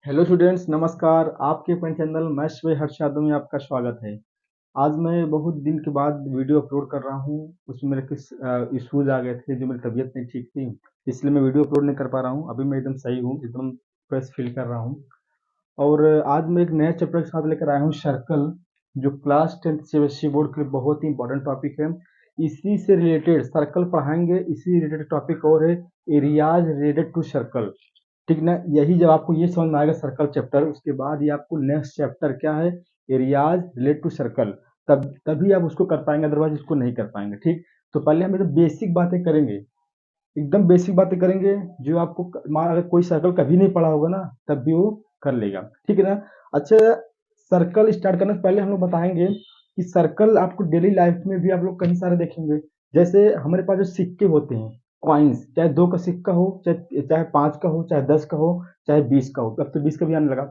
Hello students, नमस्कार। आपके अपने channel maths by Harsh Yadav में आपका स्वागत है। आज मैं बहुत दिन के बाद वीडियो अपलोड कर रहा हूँ। उसमें मेरे कुछ इश्यूज आ गए थे, जो मेरी तबीयत नहीं ठीक थी, इसलिए मैं वीडियो अपलोड नहीं कर पा रहा हूँ। अभी मैं एकदम सही हूँ, एकदम फ्रेश फील कर रहा हूँ। और आज मैं एक नया चैप्टर के साथ लेकर आया हूँ, सर्कल, जो क्लास 10th सीबीएसई बोर्ड के लिए बहुत ही इंपॉर्टेंट टॉपिक है। इसी से रिलेटेड सर्कल पढ़ाएंगे। इसी रिलेटेड टॉपिक और है एरियाज रिलेटेड टू सर्कल। ठीक ना, यही जब आपको ये समझ में आएगा सर्कल चैप्टर, उसके बाद ही आपको नेक्स्ट चैप्टर क्या है, एरियाज रिलेट टू सर्कल, तब तभी आप उसको कर पाएंगे, अदरवाइज उसको नहीं कर पाएंगे। ठीक, तो पहले हम तो बेसिक बातें करेंगे, एकदम बेसिक बातें करेंगे, जो आपको अगर कोई सर्कल कभी नहीं पढ़ा होगा ना, तब भी वो कर लेगा। ठीक है ना। अच्छा, सर्कल स्टार्ट करने से पहले हम लोग बताएंगे कि सर्कल आपको डेली लाइफ में भी आप लोग कहीं सारे देखेंगे। जैसे हमारे पास जो सिक्के होते हैं, कॉइन्स, चाहे 2 का सिक्का हो, चाहे चाहे 5 का हो, चाहे 10 का हो, चाहे 20 का हो, अब तो 20 का भी आने लगा।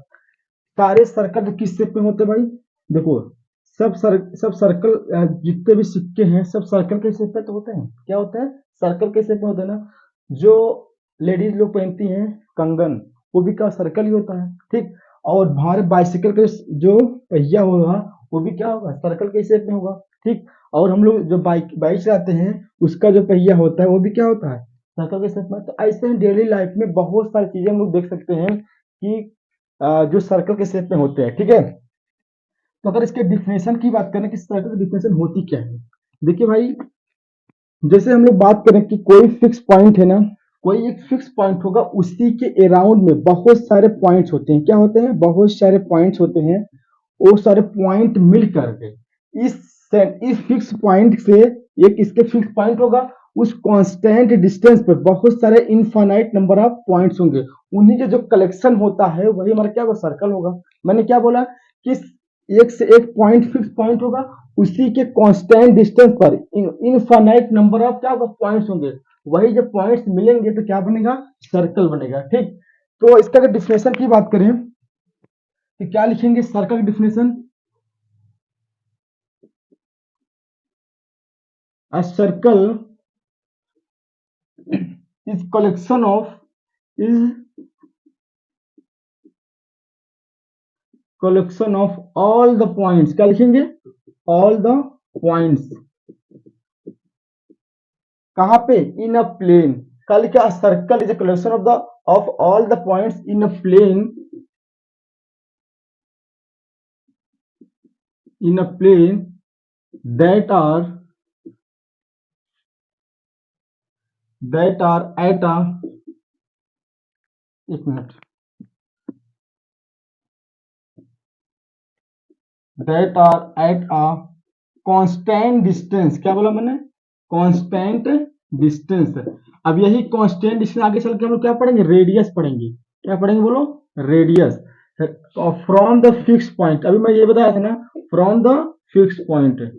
सारे सर्कल किस शेप में होते हैं भाई? देखो, सब सर्कल, जितने भी सिक्के हैं सब सर्कल के शेप में तो होते हैं। क्या होते हैं? सर्कल के शेप में होते हैं ना। जो लेडीज लोग पहनती हैं कंगन, वो भी क्या सर्कल ही होता है। ठीक, और हमारे बाइसिकल का जो पहिया होगा, वो भी क्या होगा, सर्कल के शेप में होगा। ठीक, और हम लोग जो बाइक बाइक चलाते हैं, उसका जो पहिया होता है वो भी क्या होता है, सर्कल के शेप में। तो ऐसे ही डेली लाइफ में बहुत सारी चीजें हम लोग देख सकते हैं कि जो सर्कल के शेप में होते हैं। ठीक है, तो अगर इसके डिफिनेशन की बात करें कि सर्कल की डिफिनेशन होती क्या है, देखिए भाई, जैसे हम लोग बात करें कि कोई फिक्स पॉइंट है ना, कोई एक फिक्स पॉइंट होगा, उसी के अराउंड में बहुत सारे पॉइंट्स होते हैं। क्या होते हैं? बहुत सारे पॉइंट्स होते हैं। वो सारे पॉइंट मिल करके इस इस फिक्स पॉइंट से एक इसके फिक्स पॉइंट होगा, उस कांस्टेंट डिस्टेंस पे बहुत सारे इनफाइनाइट नंबर ऑफ पॉइंट्स होंगे। उन्हीं के जो कलेक्शन होता है वही हमारा क्या होगा, सर्कल होगा। मैंने क्या बोला कि एक से एक पॉइंट फिक्स पॉइंट होगा, उसी के कांस्टेंट डिस्टेंस पर इनफाइनाइट नंबर ऑफ क्या होगा, पॉइंट्स होंगे। वही जब पॉइंट्स मिलेंगे तो क्या बनेगा, सर्कल बनेगा। ठीक, तो इसका अगर डिफिनेशन की बात करें तो क्या लिखेंगे सर्कल की definition? A circle is is collection of all the points। क्या लिखेंगे? all the points। कहाँ पे? in a plane। कल क्या, circle is a collection of all the points in a plane that are at a, एक minute, that are at a constant distance। क्या बोला मैंने? constant distance। अब यही constant distance आगे चल के हम लोग क्या पढ़ेंगे, रेडियस पढ़ेंगे। क्या पढ़ेंगे बोलो? Radius. From the fix point, अभी मैं ये बताया था ना, फ्रॉम द फिक्स पॉइंट।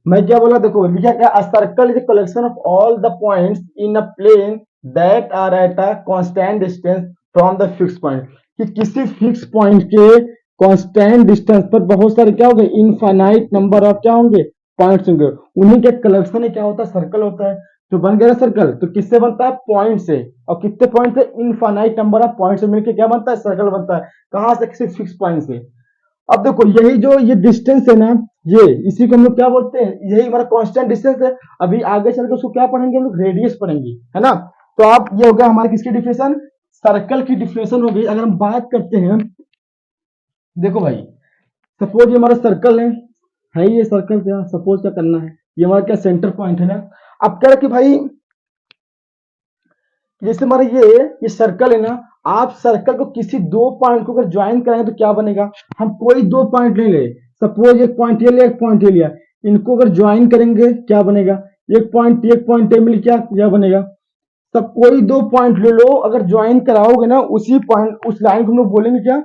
मैं क्या बोला, देखो लिखा क्या, a circle is collection of all the points in a plane that are at a constant distance from the fix point. कि किसी फिक्स पॉइंट के कांस्टेंट डिस्टेंस पर बहुत सारे क्या होंगे, इनफाइनाइट नंबर ऑफ क्या होंगे, पॉइंट्स होंगे। उन्हीं के कलेक्शन ही क्या होता है, सर्कल होता है। तो बन गया सर्कल, तो किससे बनता है, पॉइंट से। और कितने पॉइंट से, इनफाइनाइट नंबर ऑफ पॉइंट से मिलकर क्या बनता है, सर्कल बनता है। कहां से? किसी फिक्स पॉइंट से। अब देखो, यही जो ये डिस्टेंस है ना, ये इसी को हम लोग क्या बोलते हैं, यही हमारा कांस्टेंट डिस्टेंस है। अभी आगे चल के उसको क्या पढ़ेंगे हम लोग, रेडियस पढ़ेंगे, है ना। तो आप, ये हो गया हमारे किसकी डिफिनेशन, सर्कल की डिफिनेशन हो गई। अगर हम बात करते हैं, देखो भाई, सपोज ये हमारा सर्कल है ये सर्कल, क्या सपोज क्या करना है, ये हमारा क्या सेंटर पॉइंट है ना। अब कह रहे कि भाई, जैसे हमारा ये सर्कल है ना, आप सर्कल को किसी दो पॉइंट को अगर ज्वाइन करेंगे तो क्या बनेगा। हम कोई दो पॉइंट ले ले, सपोज एक पॉइंट ये लिया, एक पॉइंट ये लिया, इनको अगर ज्वाइन करेंगे क्या बनेगा, एक पॉइंट ए मिल क्या बनेगा। सब कोई दो पॉइंट ले लो, अगर ज्वाइन कराओगे ना उसी पॉइंट, उस लाइन को हम लोग बोलेंगे क्या,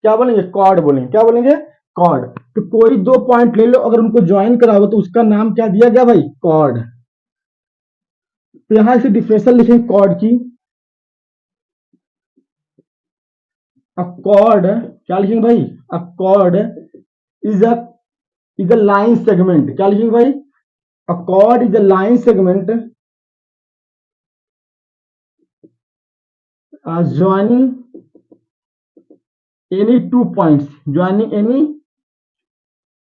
क्या बोलेंगे, कॉर्ड बोलेंगे। क्या बोलेंगे? कॉर्ड। तो कोई दो पॉइंट ले लो, अगर उनको ज्वाइन कराओगे तो उसका नाम क्या दिया गया भाई, कॉर्ड। तो यहां से डिफिनेशन लिखेंगे कॉर्ड की। A chord, क्या लिखेंगे भाई, a chord is a line segment। क्या लिखेंगे भाई, a chord is a line segment joining any 2 points, joining any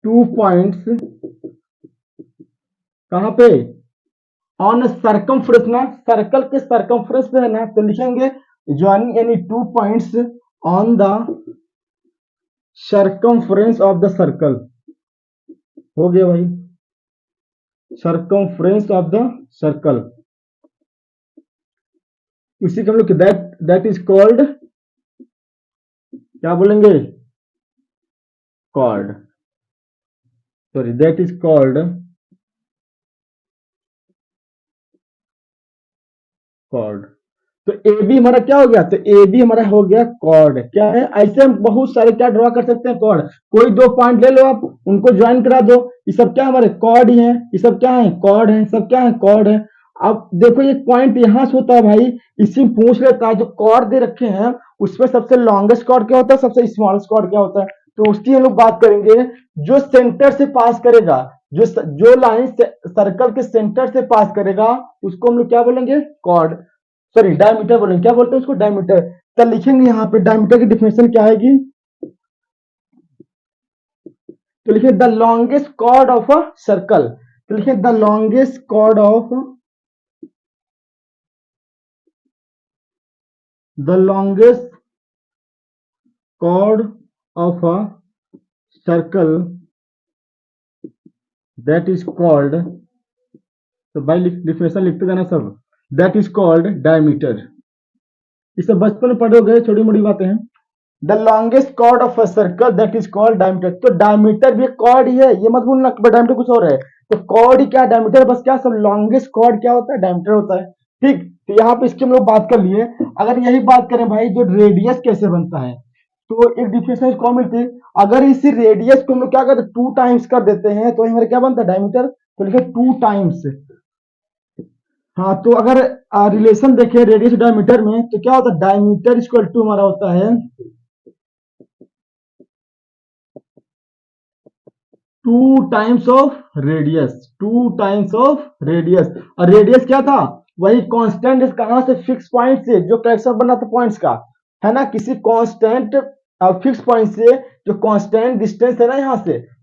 2 points कहां पे, ऑन सर्कमफ्रेंस ना, सर्कल के सर्कमफ्रेंस पे है ना, तो लिखेंगे joining any 2 points on the circumference of the circle. हो गया भाई, सर्कमफ्रेंस ऑफ द सर्कल, इसी को हम लोग दैट इज कॉल्ड, क्या बोलेंगे, chord, sorry that is called chord. तो ए बी हमारा क्या हो गया, तो ए बी हमारा हो गया कॉर्ड। क्या है, ऐसे हम बहुत सारे क्या ड्रॉ कर सकते हैं, कॉर्ड। कोई 2 पॉइंट ले लो आप, उनको ज्वाइन करा दो, ये सब क्या हमारे कॉर्ड ही है, ये सब क्या है, कॉर्ड है, सब क्या है, कॉर्ड है। अब देखो ये पॉइंट यहां से होता है भाई, इसी में पूछ लेता है, जो कॉर्ड दे रखे हैं उसमें सबसे लॉन्गेस्ट कॉर्ड क्या होता है, सबसे स्मॉलेस्ट कॉर्ड क्या होता है, तो उसकी हम लोग बात करेंगे। जो सेंटर से पास करेगा, जो लाइन सर्कल के सेंटर से पास करेगा, उसको हम लोग क्या बोलेंगे, कॉर्ड, सॉरी डायमीटर बोलेंगे, क्या बोलते हैं उसको, डायमीटर। तो लिखेंगे यहाँ पे डायमीटर की डिफिनेशन क्या आएगी, तो लिखे the longest chord of a circle, तो लिखे the longest chord of, the longest chord of a circle that is called, तो भाई डिफिनेशन लिखते जाना सब, दैट इज कॉल्ड डायमीटर। ये सब बचपन में पढ़े गए, छोटी मोटी बातें हैं। The longest chord of a circle that is called diameter, तो डायमीटर भी कॉर्ड ही है, ये मत भूलना कि डायमीटर कुछ और है। तो कॉर्ड ही क्या, डायमीटर बस क्या, सब लॉन्गेस्ट कॉर्ड क्या होता है, डायमीटर होता है। ठीक, तो यहाँ पे इसकी हम लोग बात कर लिए। अगर यही बात करें भाई, जो रेडियस कैसे बनता है, तो एक डिफिनेशन कौन मिलती है, अगर इसी रेडियस को हम लोग क्या करते हैं, 2 टाइम्स कर देते हैं, तो हमारे क्या बनता है, डायमीटर। तो लिखे 2 टाइम्स। हाँ, तो अगर रिलेशन देखें रेडियस डायमीटर में, तो क्या होता है, डायमीटर इक्वल टू हमारा होता है 2 times of radius, 2 times of radius. और रेडियस क्या था, वही कांस्टेंट, कहां से, फिक्स पॉइंट से, जो कलेक्शन बना था पॉइंट्स का, है ना, किसी कांस्टेंट फिक्स पॉइंट से, जो कांस्टेंट डिस्टेंस है ना,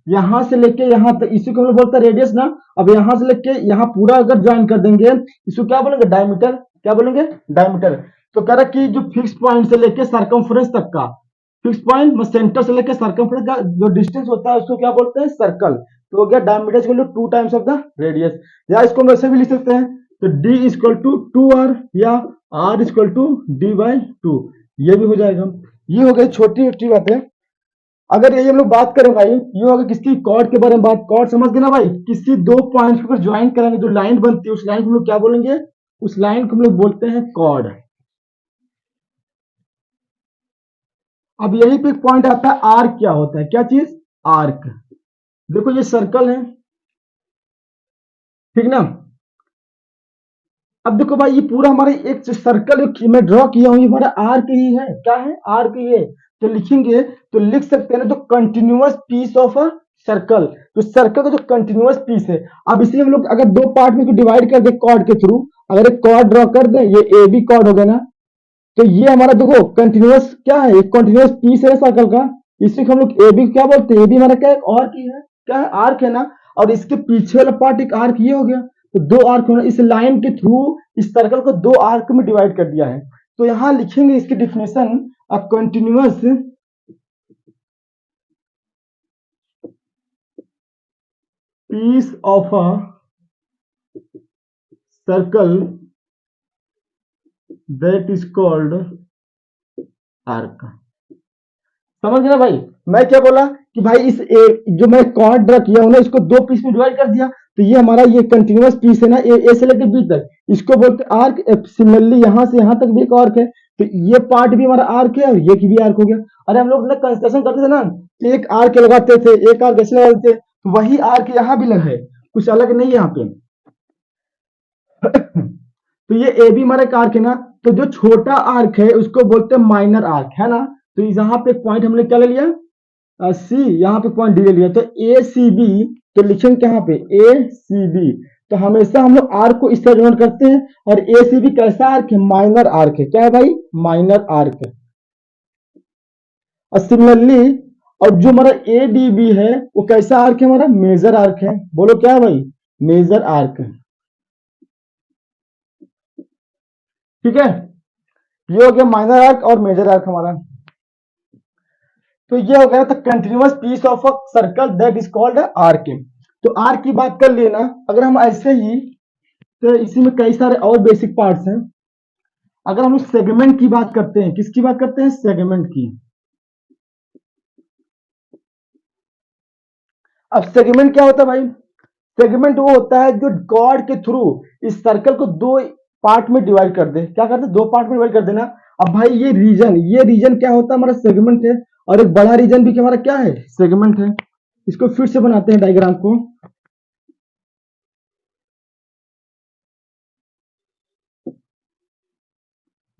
यहां से लेके यहां तक, इसी को हम लोग बोलते हैं रेडियस ना। अब यहां से लेके यहां पूरा अगर ज्वाइन कर देंगे, इसको क्या बोलेंगे, डायमीटर, क्या बोलेंगे, डायमीटर। तो कह रहा कि जो फिक्स पॉइंट से लेके सर्कमफ्रेंस तक का, फिक्स पॉइंट में सेंटर से लेकर सर्कमफ्रेंस का जो डिस्टेंस होता है, उसको क्या बोलते हैं, सर्कल। तो हो गया diameter equal to 2 times of the radius. या इसको हम वैसे भी लिख सकते हैं, तो d इक्वल टू 2r, या r इक्वल टू d/2, ये भी हो जाएगा। ये हो गई छोटी छोटी बातें। अगर ये हम लोग बात करें भाई, ये होगा किसकी, कॉर्ड के बारे में बात। कॉर्ड समझ गए ना भाई, किसी 2 पॉइंट्स को ज्वाइन करेंगे, जो लाइन बनती है, उस लाइन को हम लोग क्या बोलेंगे, उस लाइन को हम लोग बोलते हैं कॉर्ड। अब यही पे एक पॉइंट आता है, आर्क क्या होता है, क्या चीज, आर्क। देखो ये सर्कल है, ठीक ना। अब देखो भाई, ये पूरा हमारे एक सर्कल मैं ड्रॉ किया हूं, ये हमारा आर्क ही है, क्या है, आर्क ही है। तो लिखेंगे, तो लिख सकते हैं ना, जो continuous piece of a circle, तो सर्कल का जो कंटिन्यूअस पीस है। अब इसलिए हम लोग अगर 2 पार्ट में डिवाइड कर दे कॉर्ड के थ्रू, अगर एक कॉर्ड ड्रॉ कर दे, ये ए बी कॉर्ड हो गया ना, तो ये हमारा देखो कंटिन्यूअस क्या है, एक कंटिन्यूअस पीस है सर्कल का, इसी को हम लोग ए बी क्या बोलते हैं, ए बी हमारा क्या है, आर्क ही है, क्या है, आर्क है ना। और इसके पीछे वाला पार्ट एक आर्क ये हो गया, तो 2 आर्क होना, इस लाइन के थ्रू इस सर्कल को 2 आर्क में डिवाइड कर दिया है। तो यहां लिखेंगे इसकी definition, a continuous piece of a circle that is called arc. समझ गया भाई, मैं क्या बोला कि भाई इस जो मैं कॉर्ड ड्रा किया हूं ना, इसको 2 पीस में डिवाइड कर दिया, तो ये हमारा ये कंटिन्यूअस पीस है ना, ए से लेकर बी तक, इसको बोलते हैं आर्क। सिमिलरली यहां से यहां तक भी एक आर्क है, तो ये पार्ट भी हमारा आर्क है, और ये भी आर्क हो गया। अरे हम लोग ना कंस्ट्रक्शन करते थे ना, एक आर्क लगाते थे, एक आर्क ऐसे लगाते थे, तो वही आर्क यहाँ भी लगा है, कुछ अलग नहीं है यहाँ पे। तो ये ए बी हमारा एक आर्क है ना, तो जो छोटा आर्क है उसको बोलते हैं माइनर आर्क, है ना। तो यहाँ पे पॉइंट हमने क्या ले लिया, सी, यहाँ पे पॉइंट डी ले लिया, तो ए सी बी, तो लिखेंगे यहाँ पे ए सी बी, तो हमेशा हम लोग आर्क को इस तरह नोट करते हैं। और ए सी बी कैसा आर्क है? माइनर आर्क है। क्या है भाई? माइनर आर्क है। और सिमिलरली, और जो हमारा ए डी बी है वो कैसा आर्क है? हमारा मेजर आर्क है। बोलो क्या है भाई? मेजर आर्क है। ठीक है, ये हो गया माइनर आर्क और मेजर आर्क हमारा। तो ये हो गया था continuous piece of a circle that is called arc. तो आर्क की बात कर लेना। अगर हम ऐसे ही, तो इसी में कई सारे और बेसिक पार्ट्स हैं। अगर हम सेगमेंट की बात करते हैं, किसकी बात करते हैं? सेगमेंट की। अब सेगमेंट क्या होता है भाई? सेगमेंट वो होता है जो कॉर्ड के थ्रू इस सर्कल को दो पार्ट में डिवाइड कर दे। क्या करते? दो पार्ट में डिवाइड कर देना। अब भाई ये रीजन क्या होता है? हमारा सेगमेंट है। और एक बड़ा रीजन भी हमारा क्या है? सेगमेंट है। इसको फिर से बनाते हैं डायग्राम को।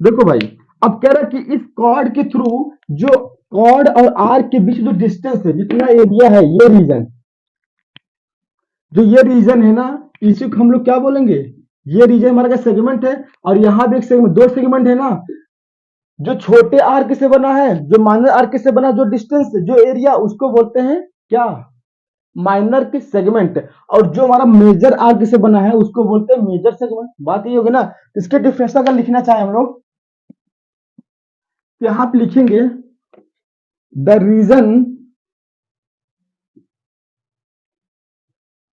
देखो भाई, अब कह रहा है कि इस कॉर्ड के थ्रू जो कॉर्ड और आर्क के बीच जो डिस्टेंस है, जितना एरिया है, ये रीजन, जो ये रीजन है ना, इसी को हम लोग क्या बोलेंगे? ये रीजन हमारा क्या? सेगमेंट है। और यहां भी एक सेगमेंट, दो सेगमेंट है ना। जो छोटे आर्क से बना है, जो माइनर आर्क से बना, जो डिस्टेंस, जो एरिया, उसको बोलते हैं क्या? माइनर के सेगमेंट। और जो हमारा मेजर आर्क से बना है उसको बोलते हैं मेजर सेगमेंट। बात ये होगी ना। इसके डिफरेंस अगर लिखना चाहे हम लोग, तो यहां पे लिखेंगे the region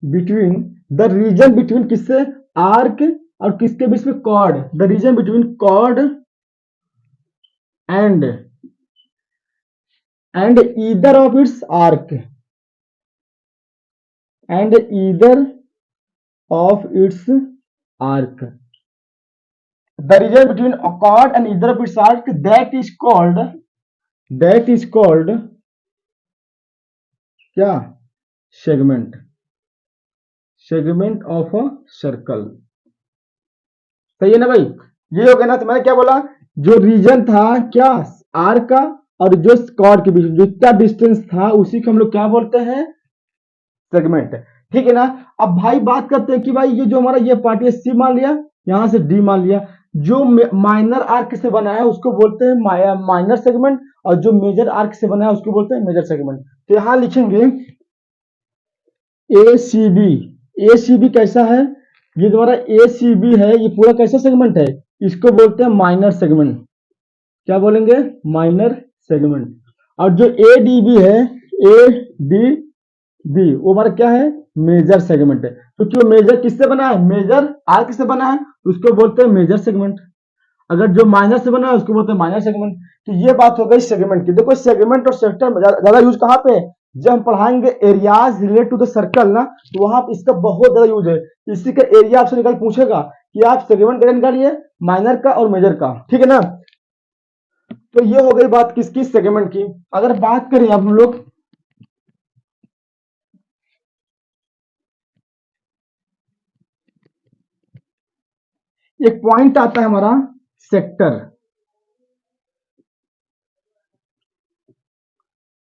between, the region between किससे? आर्क और किसके बीच में? Chord. The region between chord and either of its arc, and either of its arc. The region between chord and either of its arc, that is called क्या? Segment. Segment of a circle. सही है ना भाई? ये हो गया ना। तो मैंने क्या बोला? जो रीजन था क्या? आर का, और जो कॉर्ड के बीच जो इतना डिस्टेंस था, उसी को हम लोग क्या बोलते हैं? सेगमेंट। ठीक है ना। अब भाई बात करते हैं कि भाई ये जो हमारा ये पार्ट है, सी मान लिया, यहां से डी मान लिया। जो माइनर आर्क से बना है उसको बोलते हैं माइनर सेगमेंट, और जो मेजर आर्क से बना है उसको बोलते हैं मेजर सेगमेंट। तो यहां लिखेंगे ए सी बी। ए सी बी कैसा है? ये तुम्हारा ए सी बी है, ये पूरा कैसा सेगमेंट है? इसको बोलते हैं माइनर सेगमेंट। क्या बोलेंगे? Minor segment. और जो ए डी बी है, ए डी बी, वो हमारा क्या है? मेजर सेगमेंट है। क्योंकि वो मेजर किससे बना है? मेजर आर्क से बना है, उसको बोलते हैं मेजर सेगमेंट। अगर जो माइनर से बना है उसको बोलते हैं माइनर सेगमेंट। तो ये बात हो गई सेगमेंट की। देखो सेगमेंट और सेक्टर ज्यादा यूज कहाँ पे है? जब हम पढ़ाएंगे areas related to the circle ना, तो वहां पे इसका बहुत ज्यादा यूज है। इसी का एरिया आपसे निकल पूछेगा कि आप सेगमेंट का निकालिए, माइनर का और मेजर का। ठीक है ना। तो ये हो गई बात किसकी? सेगमेंट की। अगर बात करें अब हम लोग, एक पॉइंट आता है हमारा सेक्टर।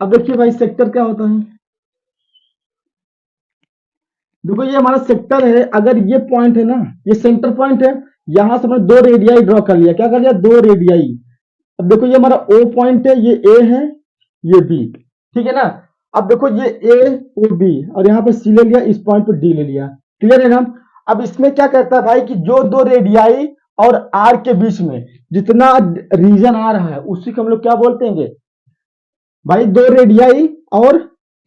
अब देखिए भाई, सेक्टर क्या होता है? देखो ये हमारा सेक्टर है। अगर ये पॉइंट है ना, ये सेंटर पॉइंट है, यहां से हमने दो रेडियाई ड्रॉ कर लिया। क्या कर लिया? दो रेडियाई। अब देखो ये हमारा ओ पॉइंट है, ये ए है, ये बी। ठीक है ना। अब देखो ये ए और बी, और यहाँ पे सी ले लिया, इस पॉइंट पे डी ले लिया। क्लियर है ना। अब इसमें क्या कहता है भाई कि जो दो रेडियाई और आर के बीच में जितना रीजन आ रहा है, उसी को हम लोग क्या बोलते हैं? भाई दो रेडियाई और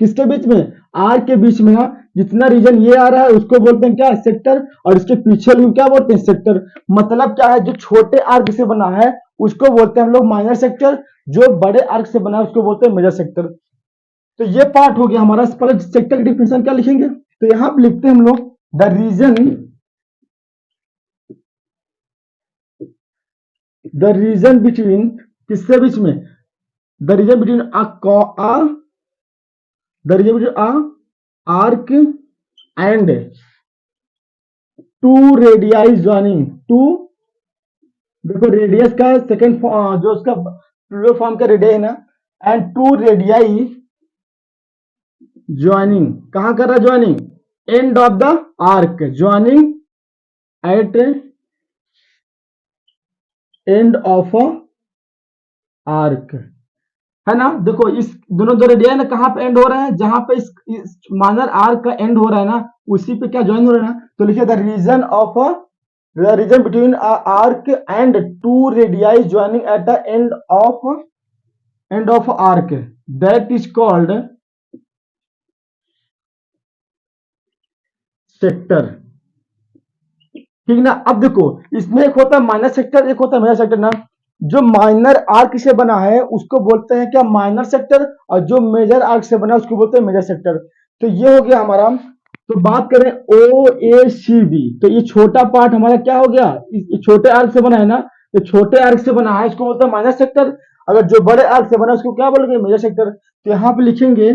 किसके बीच में? आर के बीच में ना, जितना रीजन ये आ रहा है उसको बोलते हैं क्या? सेक्टर। और इसके पीछे भी क्या बोलते हैं? सेक्टर। मतलब क्या है? जो छोटे आर्क से बना है उसको बोलते हैं हम लोग माइनर सेक्टर, जो बड़े आर्क से बना है उसको बोलते हैं मेजर सेक्टर। तो ये पार्ट हो गया हमारा। पहले सेक्टर की डिफिनेशन क्या लिखेंगे? तो यहां पर लिखते हैं हम लोग द रीजन बिटवीन, किसके बीच में? The region between the region between arc and two radii joining two. देखो रेडियस का सेकंड जो उसका प्लूरल फॉर्म का रेडियस है ना, एंड टू रेडियाई ज्वाइनिंग। कहां कर रहा है joining? End of the arc, joining at end of arc, है ना। देखो इस दोनों जो रेडियन कहाँ पे एंड हो रहे हैं, जहां पे इस माइनर आर्क का एंड हो रहा है ना, उसी पे क्या ज्वाइन हो रहा है ना, तो लिखिए the region between arc and two radii joining at the end of arc, that is called sector. ठीक ना। अब देखो इसमें एक होता है माइनर सेक्टर, एक होता है मेजर सेक्टर ना। जो माइनर आर्क से बना है उसको बोलते हैं क्या, माइनर सेक्टर, और जो मेजर आर्क से बना है उसको बोलते हैं मेजर सेक्टर। तो ये हो गया हमारा। तो बात करें ओ ए सी बी, तो ये छोटा पार्ट हमारा क्या हो गया, ये छोटे आर्क से बना है ना, तो छोटे आर्क से बना है इसको बोलते हैं माइनर सेक्टर। अगर जो बड़े आर्क से बना है उसको क्या बोलेंगे, मेजर सेक्टर। तो यहाँ पे लिखेंगे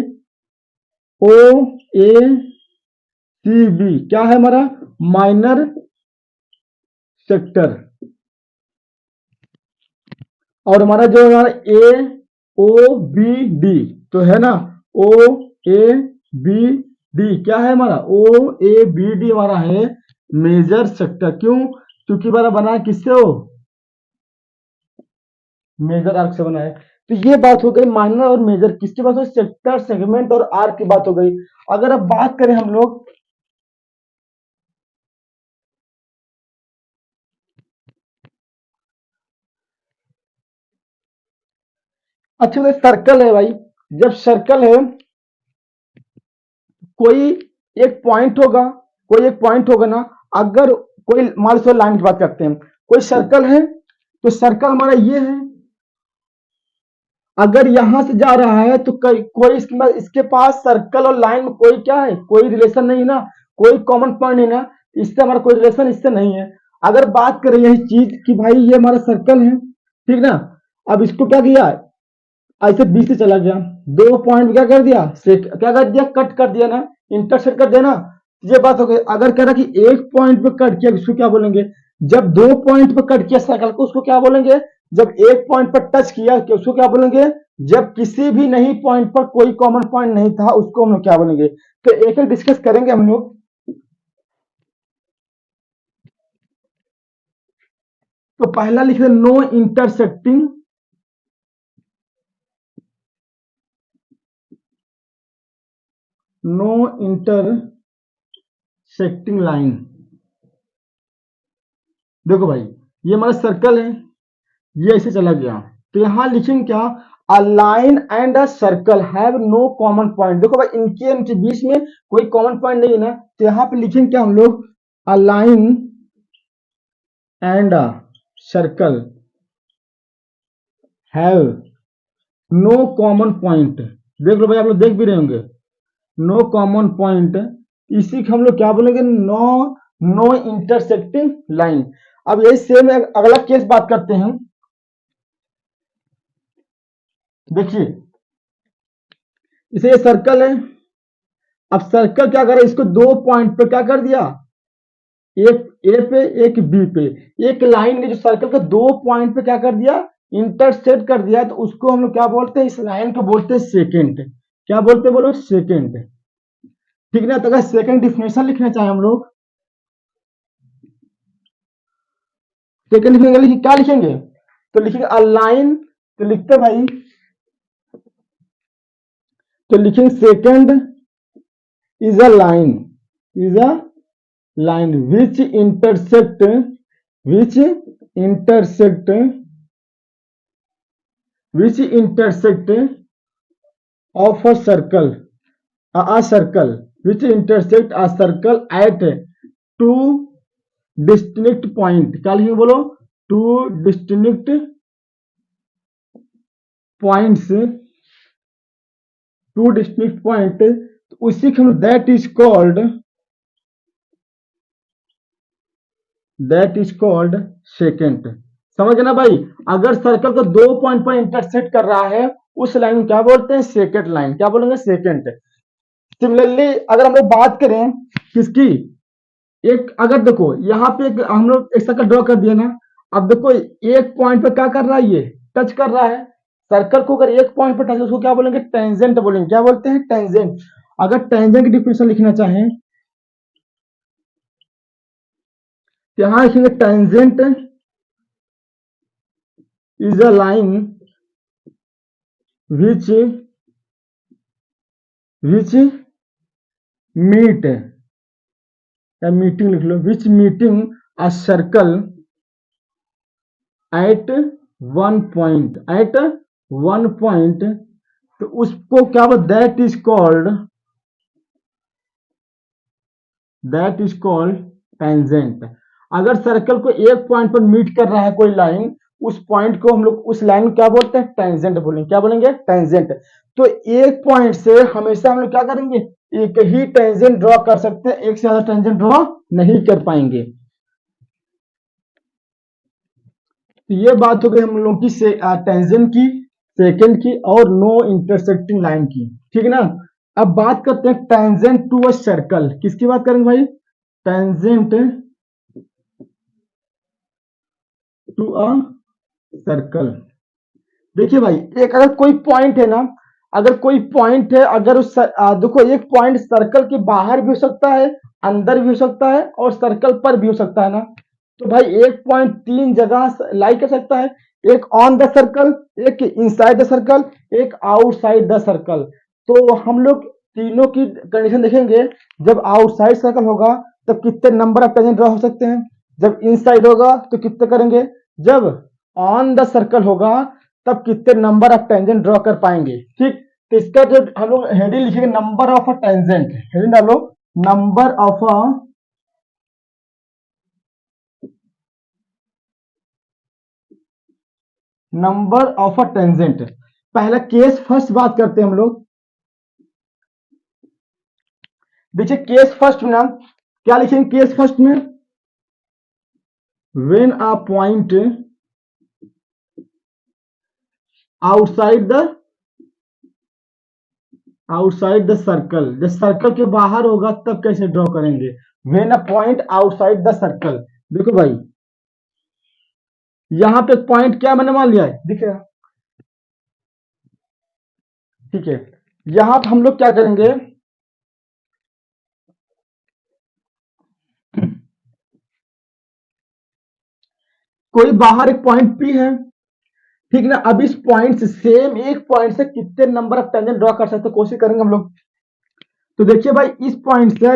ओ ए सी बी क्या है हमारा, माइनर सेक्टर। और हमारा जो हमारा ए ओ बी डी तो है ना, ओ ए बी डी क्या है हमारा, ओ ए बी डी हमारा है मेजर सेक्टर। क्यों, क्योंकि हमारा बना है किससे, हो मेजर आर्क से बना है। तो ये बात हो गई माइनर और मेजर किसकी बात हो, सेक्टर सेगमेंट और आर्क की बात हो गई। अगर अब बात करें हम लोग, अच्छा सर्कल है भाई, जब सर्कल है कोई एक पॉइंट होगा, कोई एक पॉइंट होगा ना। अगर कोई मान लो लाइन की बात करते हैं, कोई सर्कल है तो सर्कल हमारा ये है। अगर यहां से जा रहा है तो कोई इसके पास सर्कल और लाइन में कोई क्या है, कोई रिलेशन नहीं ना, कोई कॉमन पॉइंट नहीं ना, इससे हमारा कोई रिलेशन इससे नहीं है। अगर बात करें यही चीज कि भाई ये हमारा सर्कल है, ठीक ना। अब इसको क्या किया, ऐसे बी से चला गया, दो पॉइंट क्या कर दिया, क्या कर दिया, कट कर दिया ना, इंटरसेक्ट कर दिया ना। ये बात हो गई। अगर कह रहा कि एक पॉइंट पे कट किया उसको क्या बोलेंगे, जब दो पॉइंट पे कट किया सर्कल को उसको क्या बोलेंगे, जब एक पॉइंट पर टच किया उसको क्या बोलेंगे, जब किसी भी नहीं पॉइंट पर कोई कॉमन पॉइंट नहीं था उसको हम लोग क्या बोलेंगे। तो एक एक डिस्कस करेंगे हम लोग। तो पहला लिख रहे no intersecting, no intersecting line. देखो भाई ये हमारा सर्कल है, ये ऐसे चला गया, तो यहां लिखेंगे क्या, a line and a circle have no common point. देखो भाई इनके बीच में कोई कॉमन पॉइंट नहीं है ना, तो यहां पे लिखेंगे क्या हम लोग, a line and a circle have no common point. देख लो भाई आप लोग देख भी रहे होंगे, नो कॉमन पॉइंट, इसी को हम लोग क्या बोलेंगे, नो नो इंटरसेक्टिंग लाइन। अब यही सेम अगला केस बात करते हैं। देखिए इसे ये सर्कल है, अब सर्कल क्या करे, इसको दो पॉइंट पे क्या कर दिया, एक ए पे एक बी पे, एक लाइन ने जो सर्कल के दो पॉइंट पे क्या कर दिया, इंटरसेक्ट कर दिया, तो उसको हम लोग क्या बोलते हैं, इस लाइन को बोलते हैं सेकेंड। क्या बोलते हैं बोलो, सेकेंड। ठीक ना। तो अगर सेकेंड डिफिनेशन लिखना चाहे हम लोग, सेकेंड डिफिनेशन क्या लिखेंगे, तो लिखेंगे अ लाइन, तो लिखते भाई, तो लिखेंगे second is a line, is a line which intersect which intersect of a circle, a circle which intersect a circle at two distinct point। क्या लिखेंगे बोलो, two distinct points, two distinct point, तो उसी के दैट इज कॉल्ड सेकेंड। समझ गए ना भाई। अगर सर्कल को दो पॉइंट पर इंटरसेक्ट कर रहा है उस लाइन को क्या बोलते हैं, सेकेंड लाइन। क्या बोलेंगे, सेकेंड। सिमिलरली अगर हम लोग बात करें किसकी, एक अगर देखो यहाँ पे एक हम लोग एक सर्कल ड्रॉ कर दिया ना, अब देखो एक पॉइंट पे क्या कर रहा है, ये टच कर रहा है सर्कल को। अगर एक पॉइंट पे टच, उसको क्या बोलेंगे, टेंजेंट बोलेंगे। क्या बोलते हैं, टेंजेंट। अगर टेंजेंट की डिफिनेशन लिखना चाहें यहां लिखेंगे tangent is a line which meet, या मीटिंग लिख लो, which meeting a circle at one point, तो उसको क्या बोल, दैट इज कॉल्ड टेंजेंट। अगर सर्कल को एक पॉइंट पर मीट कर रहा है कोई लाइन, उस पॉइंट को हम लोग, उस लाइन को क्या बोलते हैं, टेंजेंट बोलेंगे। क्या बोलेंगे, टेंजेंट। तो एक पॉइंट से हमेशा हम लोग क्या करेंगे, एक ही टेंजेंट ड्रॉ कर सकते हैं, एक से ज्यादा टेंजेंट ड्रॉ नहीं कर पाएंगे। तो ये बात हो गई हम लोगों की टेंजेंट की, सेकंड की, और नो इंटरसेक्टिंग लाइन की, ठीक है ना। अब बात करते हैं टेंजेंट टू अ सर्कल। किसकी बात करेंगे भाई, टेंजेंट टू अ सर्कल। देखिए भाई, एक अगर कोई पॉइंट है ना, अगर कोई पॉइंट है, अगर उस देखो, एक पॉइंट सर्कल के बाहर भी हो सकता है, अंदर भी हो सकता है, और सर्कल पर भी हो सकता है ना। तो भाई एक पॉइंट तीन जगह लाई कर सकता है, एक ऑन द सर्कल, एक इनसाइड द सर्कल, एक आउटसाइड द सर्कल। तो हम लोग तीनों की कंडीशन देखेंगे। जब आउटसाइड सर्कल होगा तब कितने नंबर ऑफ टेंजेंट ड्रॉ हो सकते हैं, जब इनसाइड होगा तो कितने करेंगे, जब ऑन द सर्कल होगा तब कितने नंबर ऑफ टेंजेंट ड्रॉ कर पाएंगे, ठीक। तो इसका जो हम लोग हेडिंग लिखेंगे, number of a tangent, heading डालो नंबर ऑफ अ टेंजेंट। पहला केस फर्स्ट बात करते हैं हम लोग। देखिए केस फर्स्ट में ना क्या लिखेंगे, केस फर्स्ट में when a point outside the circle, जब सर्कल के बाहर होगा तब कैसे ड्रॉ करेंगे, when a point outside the circle. देखो भाई, यहां पे पॉइंट क्या मैंने मान लिया है, दिख रहा, ठीक है। यहां पे हम लोग क्या करेंगे, कोई बाहर एक पॉइंट पी है, ठीक ना। अब इस पॉइंट से, सेम एक पॉइंट से कितने नंबर ऑफ टेंजेंट ड्रॉ कर सकते हैं, कोशिश करेंगे हम लोग। तो देखिए भाई, इस पॉइंट से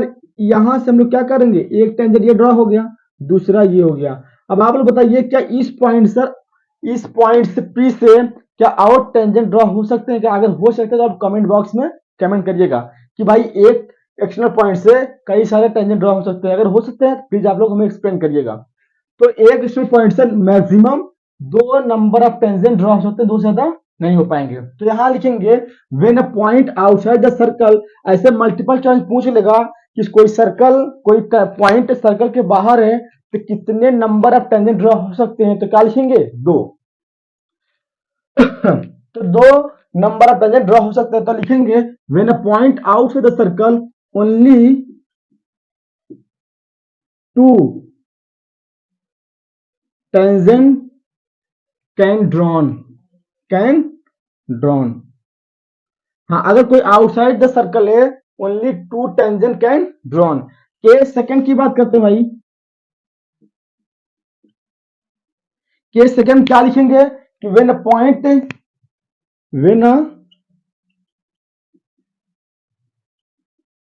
यहां से हम लोग क्या करेंगे, एक टेंजेंट ये ड्रॉ हो गया, दूसरा ये हो गया। अब आप लोग बताइए, क्या इस पॉइंट सर, इस पॉइंट से पी से क्या और टेंजेंट ड्रॉ हो सकते हैं क्या, अगर हो सकते हैं तो आप कमेंट बॉक्स में कमेंट करिएगा कि भाई एक एक्सटर्नल पॉइंट से कई सारे टेंजेंट ड्रॉ हो सकते हैं। अगर हो सकते हैं प्लीज आप लोग हमें एक्सप्लेन करिएगा। तो एक एक्सटर्नल पॉइंट से मैक्सिमम दो नंबर ऑफ टेंजेंट ड्रॉ हो सकते हैं, दो से ज्यादा नहीं हो पाएंगे। तो यहां लिखेंगे when a point outside the circle. ऐसे मल्टीपल चॉइस पूछ लेगा कि कोई सर्कल, कोई पॉइंट सर्कल के बाहर है तो कितने नंबर ऑफ टेंजेंट ड्रॉ हो सकते हैं, तो क्या लिखेंगे, दो। तो दो नंबर ऑफ टेंजेंट ड्रॉ हो सकते हैं, तो लिखेंगे when a point outside the circle only two tangent can drawn, can drawn. हाँ, अगर कोई आउटसाइड द सर्कल है, only two tangent can drawn. Case second की बात करते हैं भाई। केस सेकंड क्या लिखेंगे कि when a point, when a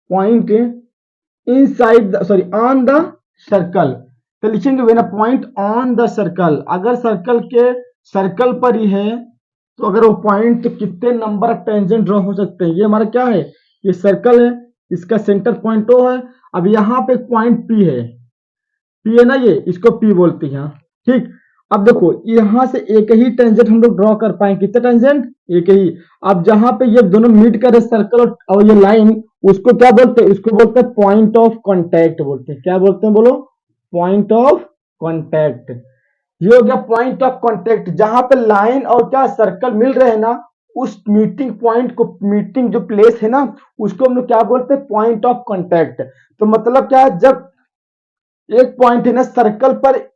point inside the, sorry, on the circle. तो लिखेंगे when a point on the circle. अगर सर्कल के, सर्कल पर ही है, तो अगर वो पॉइंट, तो कितने नंबर ऑफ टेंजेंट ड्रॉ हो सकते हैं। ये हमारा क्या है, ये सर्कल है, इसका सेंटर पॉइंट ओ है। अब यहाँ पे पॉइंट पी है, पी है ना, ये इसको पी बोलते हैं, ठीक। अब देखो, यहां से एक ही टेंजेंट हम लोग ड्रॉ कर पाएंगे, कितने टेंजेंट, एक ही। अब जहां पे ये दोनों मीट कर सर्कल और ये लाइन, उसको क्या बोलते हैं, इसको बोलते हैं पॉइंट ऑफ कांटेक्ट बोलते हैं। क्या बोलते हैं, बोलो, पॉइंट ऑफ कांटेक्ट। ये हो गया पॉइंट ऑफ कांटेक्ट, जहां पे लाइन और क्या सर्कल मिल रहे हैं ना, उस मीटिंग पॉइंट को, मीटिंग जो प्लेस है ना, उसको हम लोग क्या बोलते हैं, पॉइंट ऑफ कांटेक्ट। तो मतलब क्या है, जब एक पॉइंट है ना सर्कल पर,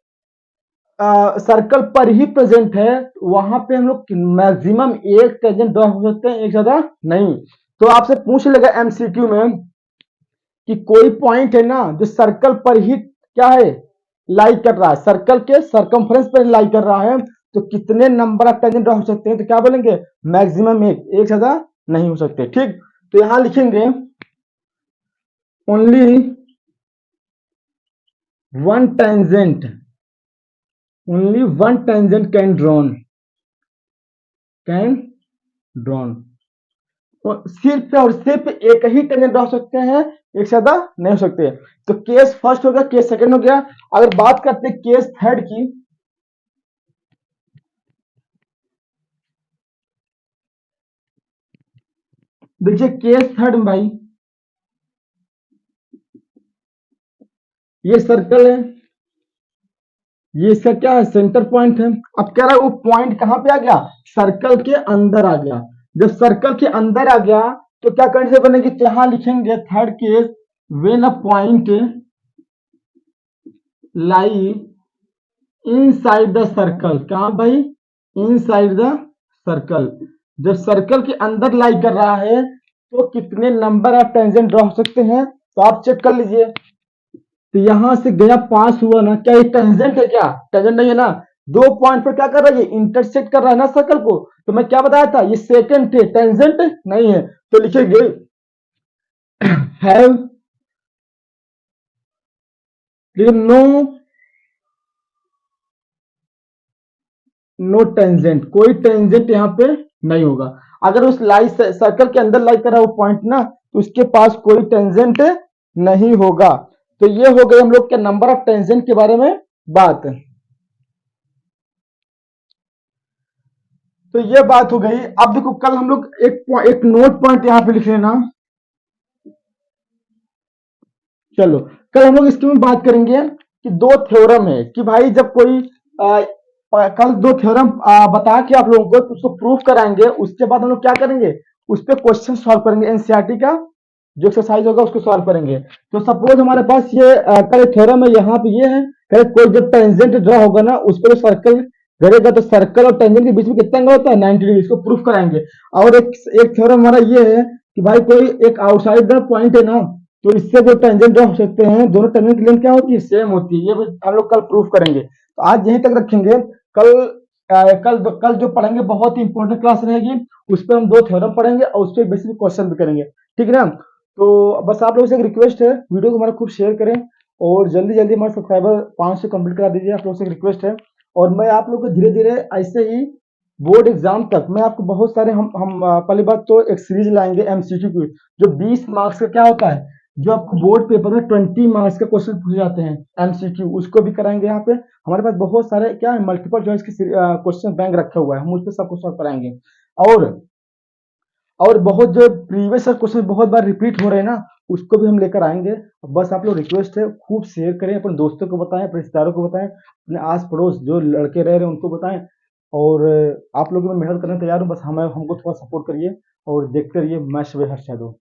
सर्कल पर ही प्रेजेंट है, वहां पे हम लोग मैक्सिमम एक टेंजेंट ड्रॉ हो सकते हैं, एक ज्यादा नहीं। तो आपसे पूछ लेगा एमसीक्यू में कि कोई पॉइंट है ना जो सर्कल पर ही क्या है, लाई कर रहा है, सर्कल के सरकमफ्रेंस पर लाई कर रहा है, तो कितने नंबर ऑफ टेंजेंट ड्रॉ हो सकते हैं? तो क्या बोलेंगे? मैक्सिमम एक ज्यादा नहीं हो सकते। ठीक, तो यहां लिखेंगे only one tangent, only one tangent can drawn, सिर्फ और सिर्फ एक ही टेंजेंट ड्रॉ हो सकते हैं, एक से ज्यादा नहीं हो सकते। तो केस फर्स्ट हो गया, केस सेकंड हो गया। अगर बात करते हैं केस थर्ड की, देखिए केस थर्ड में भाई ये सर्कल है, ये इसका क्या है? सेंटर पॉइंट है। अब कह रहा है वो पॉइंट कहां पे आ गया? सर्कल के अंदर आ गया। जब सर्कल के अंदर आ गया तो क्या कंडीशन बनेगी? तो यहां लिखेंगे third case, when a point lie inside the circle. कहां भाई? Inside the circle. जब सर्कल के अंदर लाई कर रहा है तो कितने नंबर ऑफ टेंजेंट ड्रॉ हो सकते हैं? तो आप चेक कर लीजिए। तो यहां से गया पास हुआ ना, क्या ये टेंजेंट है? क्या टेंजेंट नहीं है ना? दो पॉइंट पर क्या कर रहा है? ये इंटरसेक्ट कर रहा है ना सर्कल को। तो मैं क्या बताया था? ये सेकंड थे, टेंजेंट नहीं है। तो लिखेंगे हैव नो, नो टेंजेंट, कोई टेंजेंट यहाँ पे नहीं होगा। अगर उस लाई सर्कल के अंदर लाई करा वो पॉइंट ना, तो उसके पास कोई टेंजेंट नहीं होगा। तो ये हो गए हम लोग के नंबर ऑफ टेंजेंट के बारे में बात। तो ये बात हो गई। अब देखो कल हम लोग एक नोट पॉइंट यहाँ पे लिख लेना। चलो कल हम लोग इसकी में बात करेंगे कि दो थ्योरम है कि भाई जब कोई कल दो थ्योरम बता के आप लोगों को तो उसको प्रूफ कराएंगे। उसके बाद हम लोग क्या करेंगे? उस पर क्वेश्चन सॉल्व करेंगे, एनसीईआरटी का जो एक्सरसाइज होगा उसको सॉल्व करेंगे। तो सपोज हमारे पास ये कल थ्योरम है, यहाँ पे ये है कल कोई जब टेंजेंट ड्रॉ होगा ना उस पर सर्कल करेगा तो सर्कल और टेंजेंट के बीच में कितना एंगल होता है? 90 डिग्री। इसको प्रूफ कराएंगे। और एक थ्योरम हमारा ये है कि भाई कोई एक आउटसाइड द पॉइंट है ना, तो इससे जो टेंजेंट ड्रॉ हो सकते हैं दोनों टेंजेंट की लेंथ क्या होती है? सेम होती है। ये भी हम लोग कल प्रूफ करेंगे। तो आज यहीं तक रखेंगे। कल कल जो पढ़ेंगे बहुत ही इंपॉर्टेंट क्लास रहेगी। उस पर हम दो थ्योरम पढ़ेंगे और उस पर बेसिक क्वेश्चन भी करेंगे। ठीक है ना? तो बस आप लोगों से एक रिक्वेस्ट है, वीडियो को हमारा खूब शेयर करें और जल्दी जल्दी हमारे सब्सक्राइबर 500 कंप्लीट करा दीजिए। आप लोगों से एक रिक्वेस्ट है। और मैं आप लोग को धीरे धीरे ऐसे ही बोर्ड एग्जाम तक मैं आपको बहुत सारे हम पहली बात तो एक सीरीज लाएंगे एमसीक्यू की, जो 20 मार्क्स का क्या होता है, जो आपको बोर्ड पेपर में 20 मार्क्स के क्वेश्चन पूछे जाते हैं एमसीक्यू, उसको भी कराएंगे। यहाँ पे हमारे पास बहुत सारे क्या है, मल्टीपल चॉइस के क्वेश्चन बैंक रखा हुआ है, हम उस पर सबको सॉल्व कराएंगे। और और बहुत जो प्रीवियस क्वेश्चन बहुत बार रिपीट हो रहे हैं ना, उसको भी हम लेकर आएंगे। बस आप लोग रिक्वेस्ट है खूब शेयर करें, अपने दोस्तों को बताएं, अपने रिश्तेदारों को बताएं, अपने आस पड़ोस जो लड़के रह रहे हैं उनको बताएं। और आप लोग मैं मेहनत करने तैयार हूँ, बस हमें हमको थोड़ा सपोर्ट करिए और देखते रहिए मैच वे हर्षा दो।